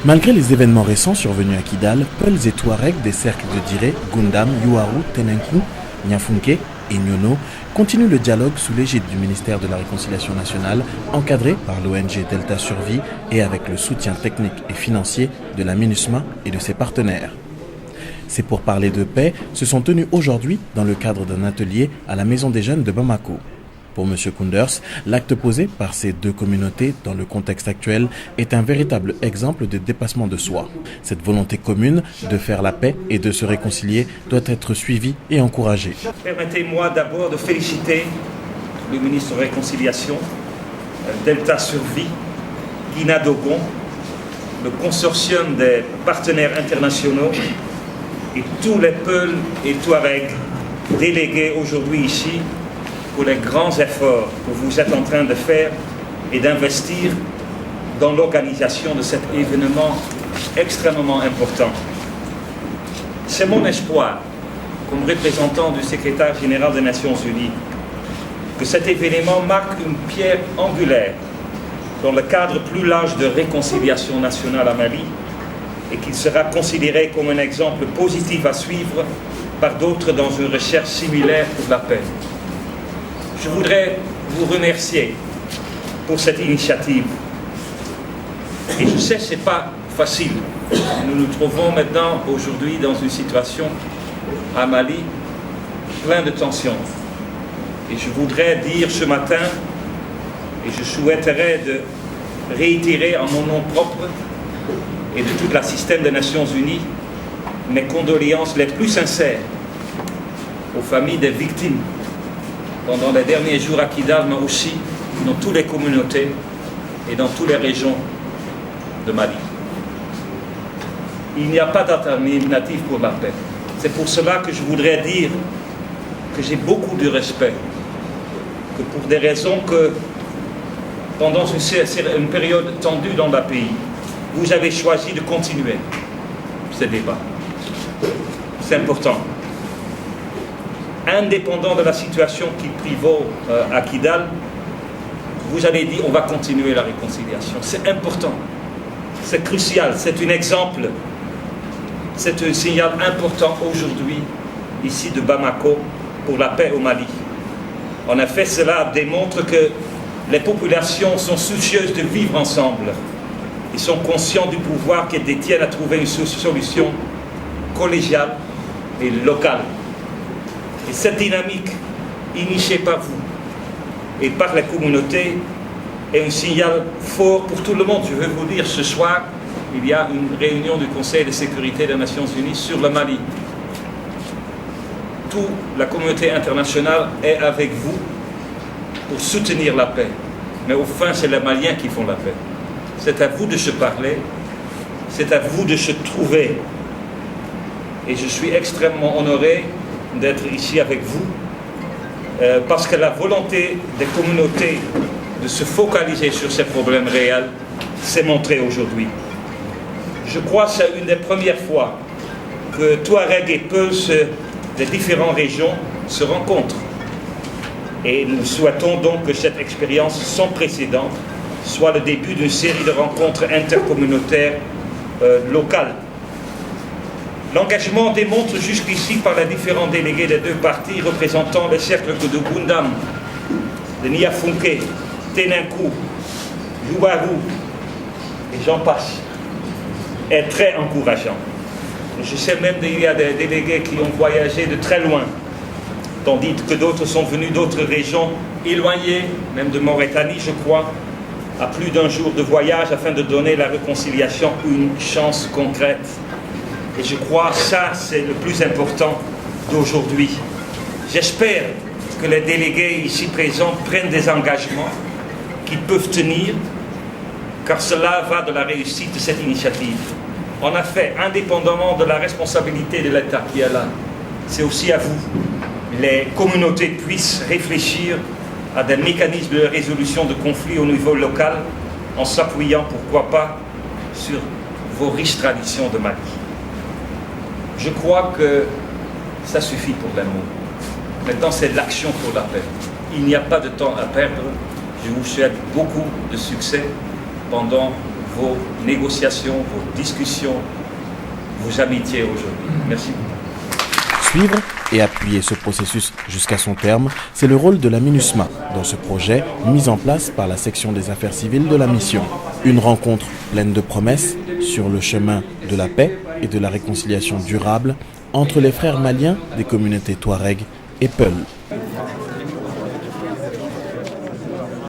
Malgré les événements récents survenus à Kidal, Peuls et Touaregs des cercles de Diré, Gundam, Yuaru, Tenenkou, Nyafunke et Nyono continuent le dialogue sous l'égide du ministère de la Réconciliation nationale, encadré par l'ONG Delta Survie et avec le soutien technique et financier de la MINUSMA et de ses partenaires. Ces pourparlers de paix se sont tenus aujourd'hui dans le cadre d'un atelier à la Maison des Jeunes de Bamako. Pour M. Kounders, l'acte posé par ces deux communautés dans le contexte actuel est un véritable exemple de dépassement de soi. Cette volonté commune de faire la paix et de se réconcilier doit être suivie et encouragée. Permettez-moi d'abord de féliciter le ministre de la Réconciliation, Delta Survie, Guina Dogon, le consortium des partenaires internationaux et tous les Peuls et Touaregs délégués aujourd'hui ici pour les grands efforts que vous êtes en train de faire et d'investir dans l'organisation de cet événement extrêmement important. C'est mon espoir, comme représentant du secrétaire général des Nations Unies, que cet événement marque une pierre angulaire dans le cadre plus large de réconciliation nationale à Mali et qu'il sera considéré comme un exemple positif à suivre par d'autres dans une recherche similaire pour la paix. Je voudrais vous remercier pour cette initiative. Et je sais que ce n'est pas facile. Nous nous trouvons maintenant, aujourd'hui, dans une situation à Mali pleine de tensions. Et je voudrais dire ce matin, et je souhaiterais de réitérer en mon nom propre et de tout le système des Nations Unies mes condoléances les plus sincères aux familles des victimes pendant les derniers jours à Kidal, mais aussi dans toutes les communautés et dans toutes les régions de Mali. Il n'y a pas d'alternative pour la paix. C'est pour cela que je voudrais dire que j'ai beaucoup de respect, que pour des raisons que pendant une période tendue dans le pays, vous avez choisi de continuer ce débat. C'est important. Indépendant de la situation qui prévaut à Kidal, vous avez dit on va continuer la réconciliation. C'est important, c'est crucial, c'est un exemple, c'est un signal important aujourd'hui, ici de Bamako, pour la paix au Mali. En effet, cela démontre que les populations sont soucieuses de vivre ensemble. Ils sont conscients du pouvoir qu'elles détiennent à trouver une solution collégiale et locale. Et cette dynamique, initiée par vous et par la communauté, est un signal fort pour tout le monde. Je veux vous dire, ce soir, il y a une réunion du Conseil de sécurité des Nations Unies sur le Mali. Toute la communauté internationale est avec vous pour soutenir la paix. Mais au fond, c'est les Maliens qui font la paix. C'est à vous de se parler, c'est à vous de se trouver. Et je suis extrêmement honoré d'être ici avec vous, parce que la volonté des communautés de se focaliser sur ces problèmes réels s'est montrée aujourd'hui. Je crois que c'est une des premières fois que Touareg et Peuls des différentes régions se rencontrent. Et nous souhaitons donc que cette expérience sans précédent soit le début d'une série de rencontres intercommunautaires locales. L'engagement démontre jusqu'ici par les différents délégués des deux parties représentant les cercles de Gundam, de Nyafunke, Tenenkou, Yuaru, et j'en passe, est très encourageant. Je sais même qu'il y a des délégués qui ont voyagé de très loin, tandis que d'autres sont venus d'autres régions éloignées, même de Mauritanie, je crois, à plus d'un jour de voyage afin de donner la réconciliation une chance concrète. Et je crois que ça, c'est le plus important d'aujourd'hui. J'espère que les délégués ici présents prennent des engagements qu'ils peuvent tenir, car cela va de la réussite de cette initiative. En effet, indépendamment de la responsabilité de l'État qui est là, c'est aussi à vous. Les communautés puissent réfléchir à des mécanismes de résolution de conflits au niveau local en s'appuyant, pourquoi pas, sur vos riches traditions de Mali. Je crois que ça suffit pour l'amour. Maintenant, c'est l'action pour la paix. Il n'y a pas de temps à perdre. Je vous souhaite beaucoup de succès pendant vos négociations, vos discussions, vos amitiés aujourd'hui. Merci beaucoup. Suivre et appuyer ce processus jusqu'à son terme, c'est le rôle de la MINUSMA dans ce projet mis en place par la section des affaires civiles de la mission. Une rencontre pleine de promesses sur le chemin de la paix et de la réconciliation durable entre les frères maliens des communautés Touareg et Peul.